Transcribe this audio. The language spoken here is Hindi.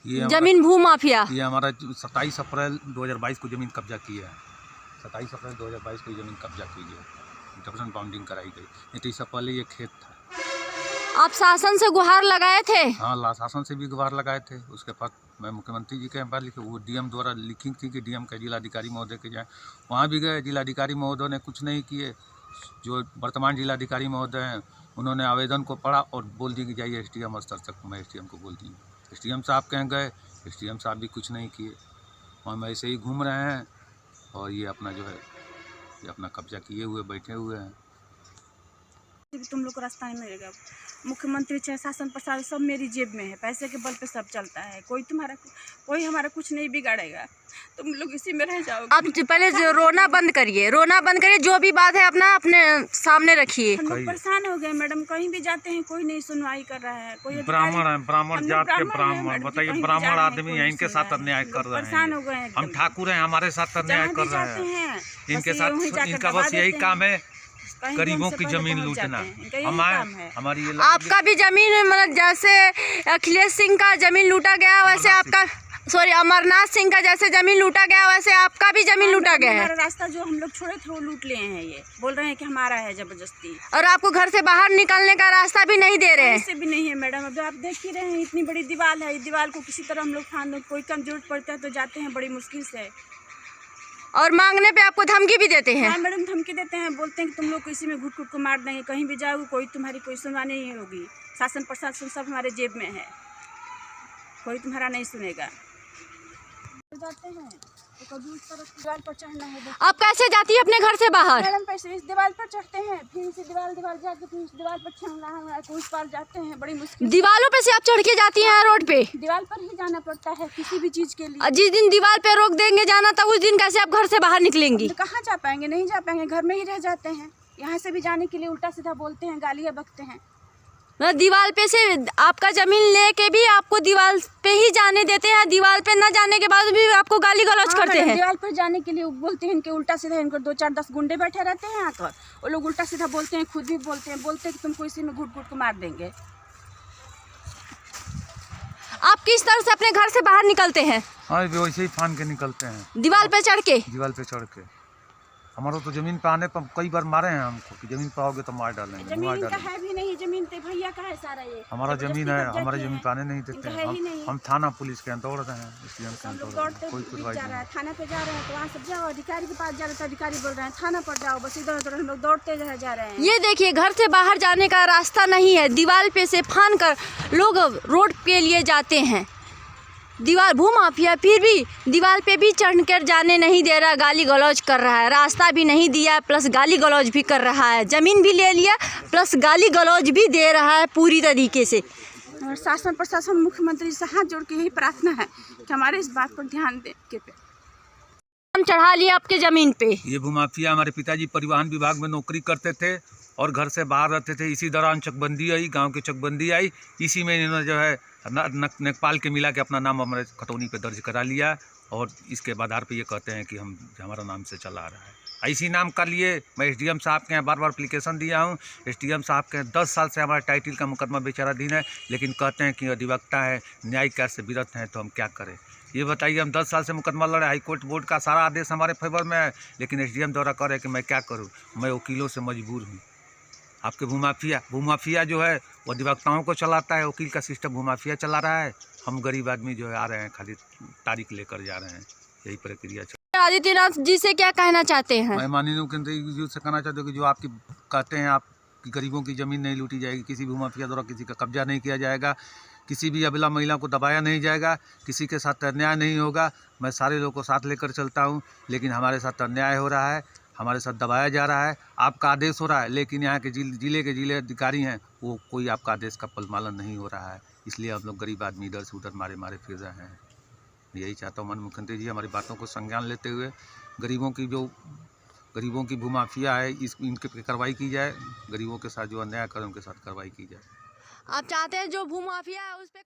जमीन भू माफिया। ये हमारा 27 अप्रैल 2022 को ज़मीन कब्जा किया है। 27 अप्रैल 2022 को ज़मीन कब्जा की गई, इंटरप्शन बाउंडिंग कराई गई। नहीं तो इससे पहले ये खेत था। आप शासन से गुहार लगाए थे? हाँ, शासन से भी गुहार लगाए थे। उसके बाद मैं मुख्यमंत्री जी के पास लिखे, वो डीएम द्वारा लिखी थी कि डीएम के जिलाधिकारी महोदय के जाए, वहाँ भी गए। जिलाधिकारी महोदय ने कुछ नहीं किए। जो वर्तमान जिलाधिकारी महोदय हैं उन्होंने आवेदन को पढ़ा और बोल दी कि जाइए एसडीएम स्तर तक। मैं एसडीएम को बोल दी, एसडीएम साहब कहीं गए, एसडीएम साहब भी कुछ नहीं किए। हम ऐसे ही घूम रहे हैं और ये अपना जो है ये अपना कब्जा किए हुए बैठे हुए हैं। तुम लोग को रास्ता नहीं मिलेगा। मुख्यमंत्री चाहे शासन प्रशासन सब मेरी जेब में है, पैसे के बल पे सब चलता है। कोई हमारा कुछ नहीं बिगाड़ेगा। तुम लोग इसी में रह जाओगे। आप पहले रोना बंद करिए, रोना बंद करिए। जो भी बात है अपने सामने रखिए। हम लोग परेशान हो गए मैडम, कहीं भी जाते हैं कोई नहीं सुनवाई कर रहा है। कोई ब्राह्मण है, ब्राह्मण जात के ब्राह्मण, बताइए ब्राह्मण आदमी है, इनके साथ अन्याय कर रहे हैं। परेशान हो गए। हम ठाकुर हैं, हमारे साथ अन्याय कर रहे हैं। इनके साथ इनका बस यही काम है, गरीबों की जमीन लूटना। हमारी ये आपका भी जमीन मतलब जैसे अखिलेश सिंह का जमीन लूटा गया वैसे आपका, सॉरी अमरनाथ सिंह का जैसे जमीन लूटा गया वैसे आपका भी जमीन लूटा गया है। हमारा रास्ता जो हम लोग छोड़े थे वो लूट लिए हैं। ये बोल रहे हैं कि हमारा है जबरदस्ती, और आपको घर से बाहर निकलने का रास्ता भी नहीं दे रहे हैं। इससे भी नहीं है मैडम। अब आप देख ही रहे हैं, इतनी बड़ी दीवार है। इस दीवार को किसी तरह हम लोग फांद दो। कोई कम जरूरत पड़ता है तो जाते हैं बड़ी मुश्किल से, और मांगने पे आपको धमकी भी देते हैं। हाँ मैडम, धमकी देते हैं, बोलते हैं कि तुम लोग को इसी में घुट घुट को मार देंगे। कहीं भी जाओगे कोई तुम्हारी कोई सुनवाई नहीं होगी। शासन प्रशासन सब हमारे जेब में है, कोई तुम्हारा नहीं सुनेगा। जाते हैं तो कभी उस तरफ दीवार पर चढ़ना है। आप कैसे जाती है अपने घर से बाहर? मैडम पैसे इस दीवार पर चढ़ते हैं, फिर इस दीवार जाके फिर इस दीवार पर चढ़ना है, उस पार जाते हैं बड़ी मुश्किल। दीवारों पे से आप चढ़ के जाती हैं रोड पे? दीवार पर ही जाना पड़ता है किसी भी चीज के लिए। जिस दिन दीवार पे रोक देंगे जाना तब उस दिन कैसे आप घर से बाहर निकलेंगी? तो कहाँ जा पाएंगे? नहीं जा पाएंगे, घर में ही रह जाते हैं। यहाँ से भी जाने के लिए उल्टा सीधा बोलते हैं, गालियाँ बकते हैं। दीवार पे से आपका जमीन लेके भी आपको दीवार पे ही जाने देते हैं, दीवार पे न जाने के बाद भी आपको गाली गलौज करते हैं। दीवार पर जाने के लिए बोलते हैं, इनके उल्टा सीधा इनको 2-4-10 गुंडे बैठे रहते हैं आकर। वो लोग उल्टा सीधा बोलते हैं, खुद भी बोलते हैं कि तुमको इसी में घुट घुट को मार देंगे। आप किस तरह से अपने घर से बाहर निकलते हैं? हाँ, वैसे ही फान के निकलते हैं, दीवार पे चढ़ के। दीवार पे चढ़ के। हमारा तो जमीन पे आने पर कई बार मारे हैं हमको कि जमीन पे आओगे तो मार डालेंगे। जमीन का है भी नहीं, जमीन पे भैया का है सारा। ये हमारा जमीन है, हमारे जमीन पे आने नहीं देते हैं। हम थाना पुलिस के दौड़ रहे हैं, इसलिए हम कोई सुनवाई नहीं। थाना पे जा रहे हैं तो वहाँ सब जाओ, अधिकारी के पास जा रहे हैं तो अधिकारी बोल रहे हैं थाना पर जाओ। बस इधर उधर हम लोग दौड़ते जा रहे हैं। ये देखिए, घर से बाहर जाने का रास्ता नहीं है। दीवार पे से फान कर लोग रोड के लिए जाते हैं। दीवार भू माफिया फिर भी दीवार पे भी चढ़ कर जाने नहीं दे रहा, गाली गलौज कर रहा है। रास्ता भी नहीं दिया प्लस गाली गलौज भी कर रहा है। ज़मीन भी ले लिया प्लस गाली गलौज भी दे रहा है पूरी तरीके से। और शासन प्रशासन मुख्यमंत्री से हाथ जोड़ के यही प्रार्थना है कि हमारे इस बात पर ध्यान दें के पे हम चढ़ा लिए आपके ज़मीन पे। ये भूमाफिया हमारे पिताजी परिवहन विभाग में नौकरी करते थे और घर से बाहर रहते थे। इसी दौरान चकबंदी आई, गांव की चकबंदी आई। इसी में इन्होंने जो है नेपाल के मिला के अपना नाम हमारे खतौनी पे दर्ज करा लिया और इसके आधार पे ये कहते हैं कि हम हमारा नाम से चला रहा है। इसी नाम का लिए मैं एसडीएम साहब के यहाँ बार एप्लीकेशन दिया हूँ। एसडीएम साहब के 10 साल से हमारा टाइटल का मुकदमा विचाराधीन है, लेकिन कहते हैं कि अधिवक्ता है, न्यायिक कार्य से विरत हैं, तो हम क्या करें? ये बताइए, हम 10 साल से मुकदमा लड़े, हाईकोर्ट बोर्ड का सारा आदेश हमारे फेवर में है, लेकिन एसडीएम द्वारा कह रहे हैं कि मैं क्या करूँ, मैं वकीलों से मजबूर हूँ। आपके भूमाफिया जो है वो अधिवक्ताओं को चलाता है, वकील का सिस्टम भूमाफिया चला रहा है। हम गरीब आदमी जो है आ रहे हैं, खाली तारीख लेकर जा रहे हैं, यही प्रक्रिया चल। आदित्यनाथ जी से क्या कहना चाहते हैं? मैं माननीय मुख्यमंत्री जी से कहना चाहता हूँ कि जो आपकी कहते हैं आप कि गरीबों की ज़मीन नहीं लूटी जाएगी, किसी भूमाफिया द्वारा किसी का कब्जा नहीं किया जाएगा, किसी भी अबला महिला को दबाया नहीं जाएगा, किसी के साथ अन्याय नहीं होगा। मैं सारे लोगों को साथ लेकर चलता हूँ, लेकिन हमारे साथ अन्याय हो रहा है, हमारे साथ दबाया जा रहा है। आपका आदेश हो रहा है, लेकिन यहाँ के जिले के अधिकारी हैं, वो कोई आपका आदेश का पालन नहीं हो रहा है। इसलिए हम लोग गरीब आदमी इधर से उधर मारे फिर रहे हैं। यही चाहता हूँ माननीय मुख्यमंत्री जी हमारी बातों को संज्ञान लेते हुए गरीबों की भूमाफिया है इनके पे कार्रवाई की जाए। गरीबों के साथ जो अन्याय कर उनके साथ कार्रवाई की जाए। आप चाहते हैं जो भूमाफिया है उस पे